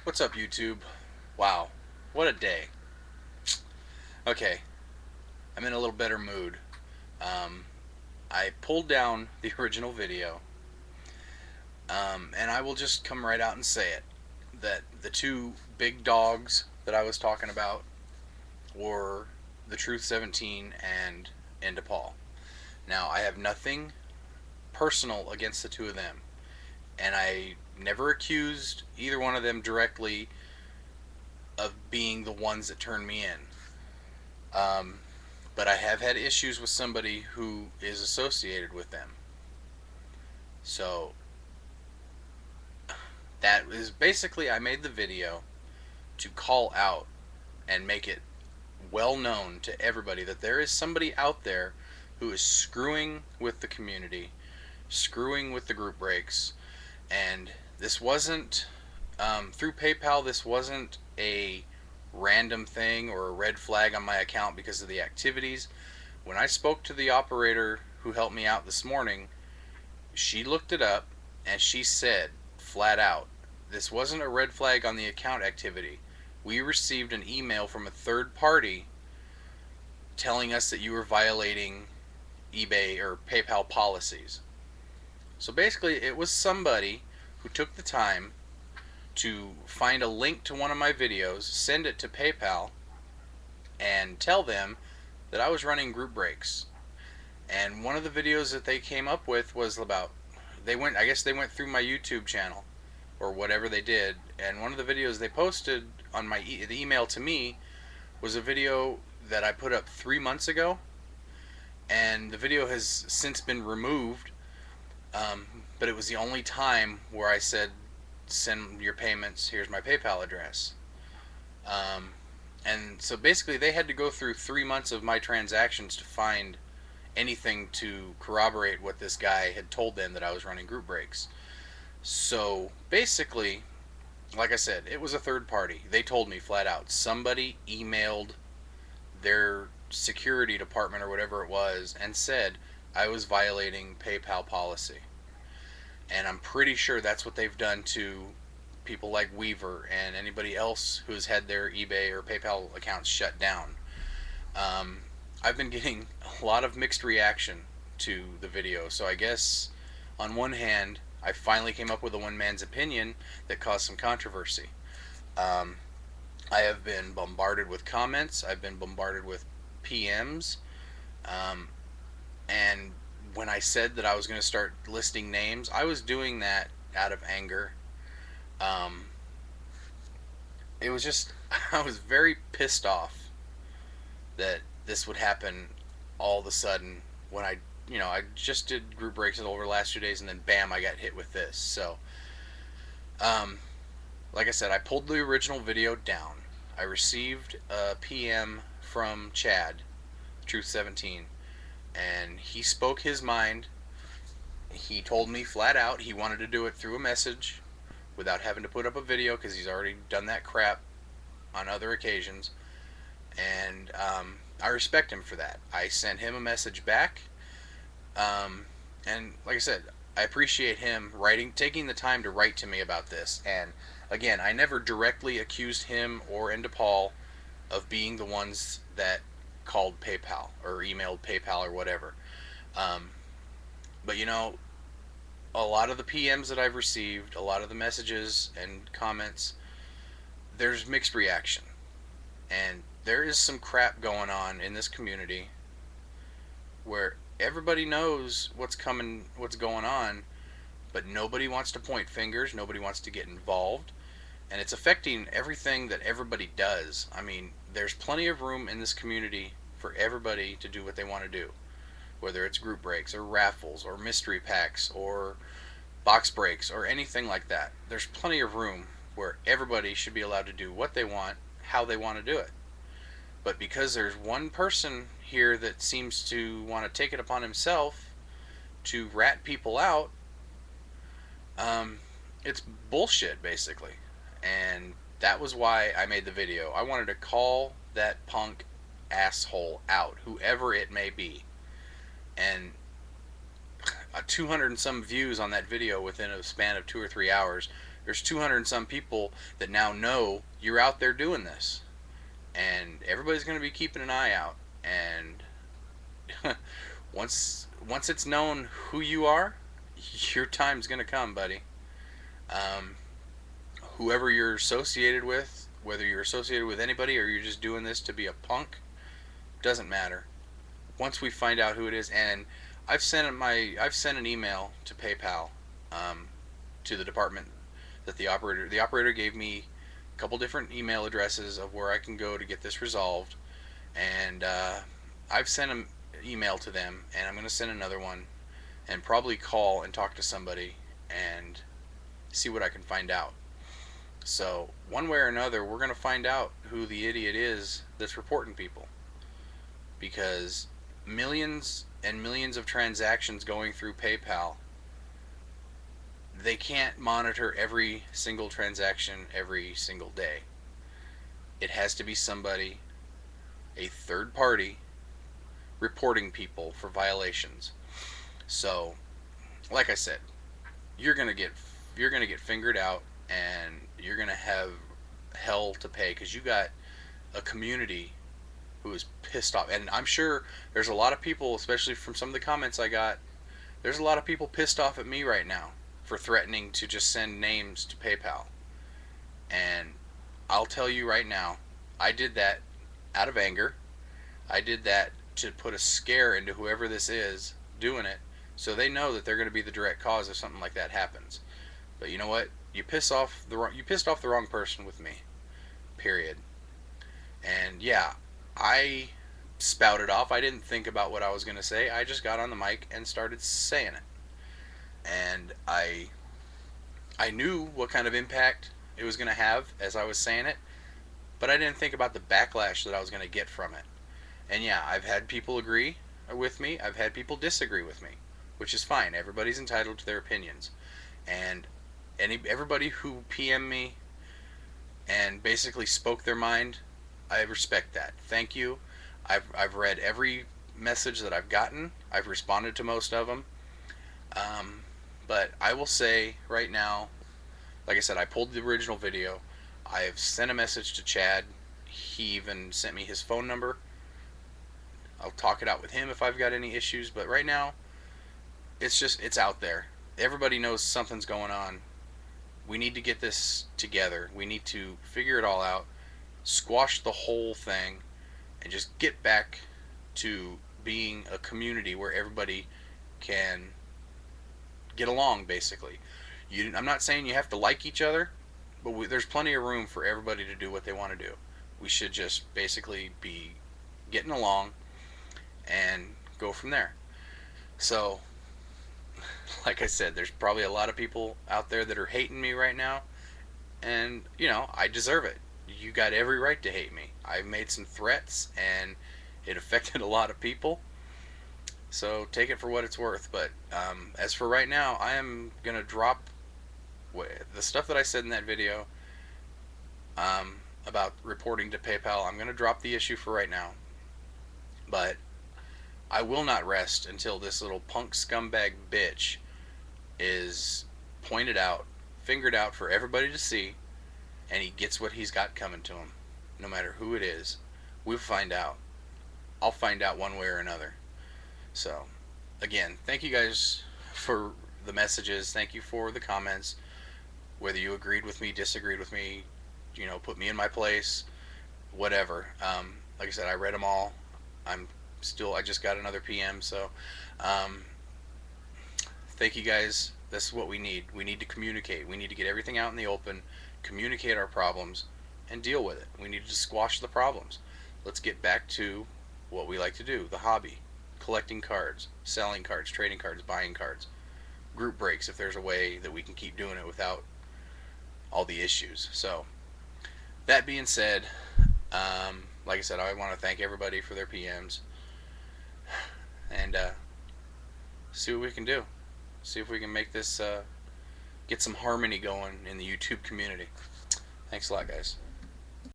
What's up, YouTube? Wow, what a day. Okay, I'm in a little better mood. Um, I pulled down the original video, and I will just come right out and say it that the two big dogs that I was talking about were the Truth 17 and Paul. Now, I have nothing personal against the two of them, and I never accused either one of them directly of being the ones that turned me in. Um, but I have had issues with somebody who is associated with them. So that is basically, I made the video to call out and make it well known to everybody that there is somebody out there who is screwing with the community, screwing with the group breaks, and this wasn't through PayPal. This wasn't a random thing or a red flag on my account because of the activities. When I spoke to the operator who helped me out this morning, she looked it up and she said flat out, this wasn't a red flag on the account activity. We received an email from a third party telling us that you were violating eBay or PayPal policies. So basically, it was somebody who took the time to find a link to one of my videos, send it to PayPal, and tell them that I was running group breaks. And one of the videos that they came up with was about, I guess they went through my YouTube channel or whatever they did, and one of the videos they posted on the email to me was a video that I put up 3 months ago, and the video has since been removed. But it was the only time where I said, send your payments, here's my PayPal address. Um, and so basically they had to go through 3 months of my transactions to find anything to corroborate what this guy had told them, that I was running group breaks. So basically, like I said, it was a third party. They told me flat out, somebody emailed their security department or whatever it was and said I was violating PayPal policy. And I'm pretty sure that's what they've done to people like Weaver and anybody else who's had their eBay or PayPal accounts shut down. Um, I've been getting a lot of mixed reaction to the video. So I guess on one hand, I finally came up with a one man's opinion that caused some controversy. Um, I have been bombarded with comments. I've been bombarded with PMs. Um, and when I said that I was going to start listing names, I was doing that out of anger. Um, it was just, I was very pissed off that this would happen all of a sudden when I just did group breaks over the last 2 days, and then bam, I got hit with this. So, um, like I said, I pulled the original video down. I received a PM from Chad, Truth 17, and he spoke his mind. He told me flat out he wanted to do it through a message without having to put up a video because he's already done that crap on other occasions. And I respect him for that. I sent him a message back, and like I said, I appreciate him taking the time to write to me about this. And again, I never directly accused him or Paul of being the ones that called PayPal or emailed PayPal or whatever. Um, but a lot of the PMs that I've received, a lot of the messages and comments, there's mixed reaction. And there is some crap going on in this community where everybody knows what's coming, what's going on, but nobody wants to point fingers, nobody wants to get involved, and it's affecting everything that everybody does. I mean, there's plenty of room in this community for everybody to do what they want to do, whether it's group breaks or raffles or mystery packs or box breaks or anything like that. There's plenty of room where everybody should be allowed to do what they want, how they want to do it. But because there's one person here that seems to want to take it upon himself to rat people out, it's bullshit, basically. And that was why I made the video. I wanted to call that punk asshole out, whoever it may be. And 200 and some views on that video within a span of 2 or 3 hours There's 200 and some people that now know you're out there doing this, and everybody's going to be keeping an eye out. And once it's known who you are, your time's going to come, buddy. Um, Whoever you're associated with, whether you're associated with anybody or you're just doing this to be a punk, doesn't matter. Once we find out who it is, and I've sent an email to PayPal, um, to the department that the operator gave me a couple different email addresses of where I can go to get this resolved, and I've sent an email to them, and I'm going to send another one, and probably call and talk to somebody and see what I can find out. So one way or another, we're going to find out who the idiot is that's reporting people, because millions and millions of transactions going through PayPal, they can't monitor every single transaction every single day. It has to be somebody, a third party, reporting people for violations. So, like I said, you're gonna get fingered out, and you're gonna have hell to pay because you got a community who is pissed off. And I'm sure there's a lot of people, especially from some of the comments I got, there's a lot of people pissed off at me right now for threatening to just send names to PayPal. And I'll tell you right now, I did that out of anger. I did that to put a scare into whoever this is doing it, so they know that they're going to be the direct cause if something like that happens. But you know what? You pissed off the wrong person with me. Period. And yeah, I spouted off. I didn't think about what I was going to say. I just got on the mic and started saying it. And I knew what kind of impact it was going to have as I was saying it, but I didn't think about the backlash that I was going to get from it. And yeah, I've had people agree with me, I've had people disagree with me, which is fine. Everybody's entitled to their opinions. And everybody who PM'd me and basically spoke their mind, I respect that. Thank you. I've read every message that I've gotten. I've responded to most of them. But I will say right now, like I said, I pulled the original video. I've sent a message to Chad. He even sent me his phone number. I'll talk it out with him if I've got any issues. But right now, it's out there. Everybody knows something's going on. We need to get this together. We need to figure it all out, squash the whole thing, and just get back to being a community where everybody can get along, basically. I'm not saying you have to like each other, but there's plenty of room for everybody to do what they want to do. We should just basically be getting along and go from there. So, like I said, there's probably a lot of people out there that are hating me right now, and I deserve it. You got every right to hate me. I made some threats, and it affected a lot of people. So take it for what it's worth. But as for right now, I am gonna drop the stuff that I said in that video about reporting to PayPal. I'm gonna drop the issue for right now. But I will not rest until this little punk scumbag bitch is pointed out, fingered out for everybody to see, and he gets what he's got coming to him. No matter who it is, we'll find out. I'll find out one way or another. So, again, thank you guys for the messages. Thank you for the comments. Whether you agreed with me, disagreed with me, put me in my place, whatever. Like I said, I read them all. I just got another PM, so thank you guys. This is what we need. We need to communicate. We need to get everything out in the open, communicate our problems, and deal with it. We need to squash the problems. Let's get back to what we like to do, the hobby. Collecting cards, selling cards, trading cards, buying cards. Group breaks if there's a way that we can keep doing it without all the issues. So, that being said, like I said, I want to thank everybody for their PMs. And see what we can do. See if we can make this, get some harmony going in the YouTube community. Thanks a lot, guys.